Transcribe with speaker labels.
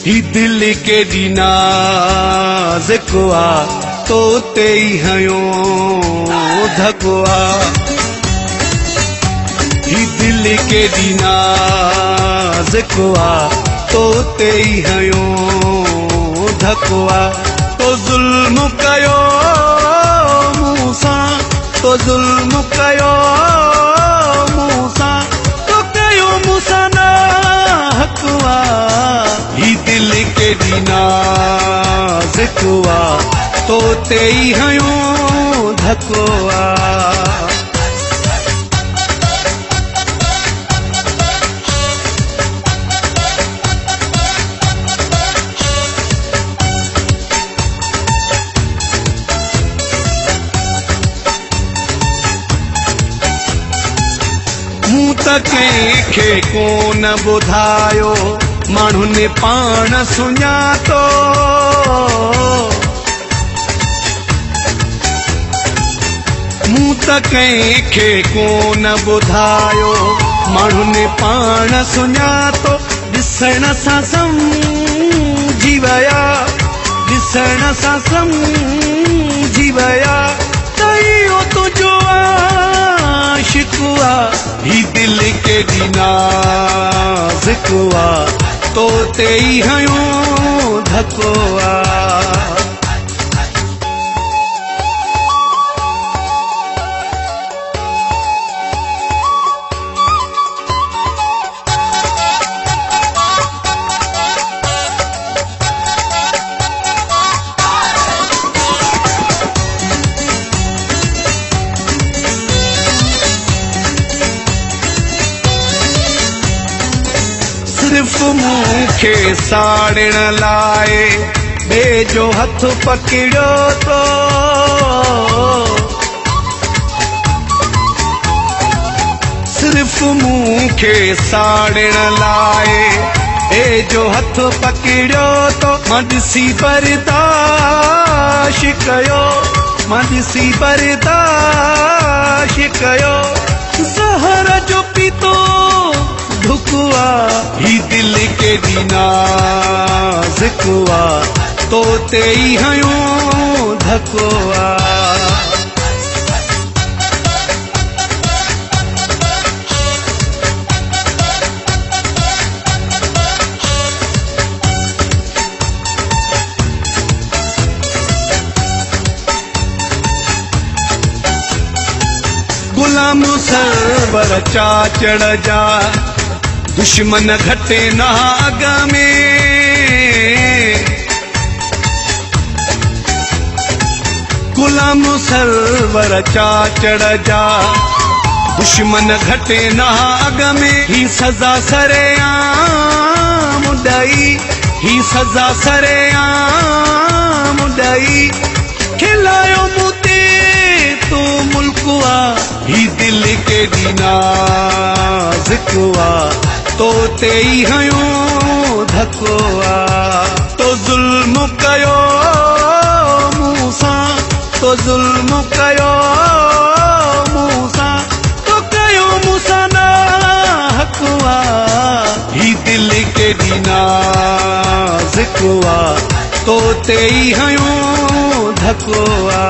Speaker 1: ही दिल के नाज़ुकवा तो ते हयो धकवा ही दिल के नाज़ुकवा तो ते हयो धकवा तो जुल्म कयो मूसा तो जुल्म कयो मूसा तो कयो मूसा ना हकवा ही दिल के नाज़ुकवा तो ते हयो धकवा मूं त कंहिंखे कोन ॿुधायो माण्हू ने पाण सुञातो मूं त कंहिंखे कोन ॿुधायो माण्हू ने पाण सुञातो ॾिसण सां सम्झी विया ॾिसण सां सम्झी विया त इहो तुंहिंजो आशिक़ु आहे ही दिल के नाज़ुकवा तो ते हयो धकवा सिर्फ मूंखे साड़ण लाइ ॿिए जो हथ पकड़ियो तो सिर्फ मूंखे साड़ण लाइ ॿिए जो हथ पकड़ियो तो मां ॾिसी बर्दाश्त कयो मां ॾिसी बर्दाश्त कयो ज़हर जो पीतो धुकवा ही दिल के नाज़ुकवा तो ते हयो धकवा गुलाम सरवर चाचड़ जा दुश्मन घटे नाग में गुलाम सरवर चाचड़ जा दुश्मन घटे नाग में ही सजा सरेआम ॾई ही सजा सरेआम ॾई खिलायो मूंते तो मुल्कवा ही दिल के नाज़ुकवा तो ते हयो धकवा तो जुल्म कयो मूसा तो जुल्म कयो मूसा तो कयो मूसा ना हकवा ही दिल के नाज़ुकवा तो ते हयो धकवा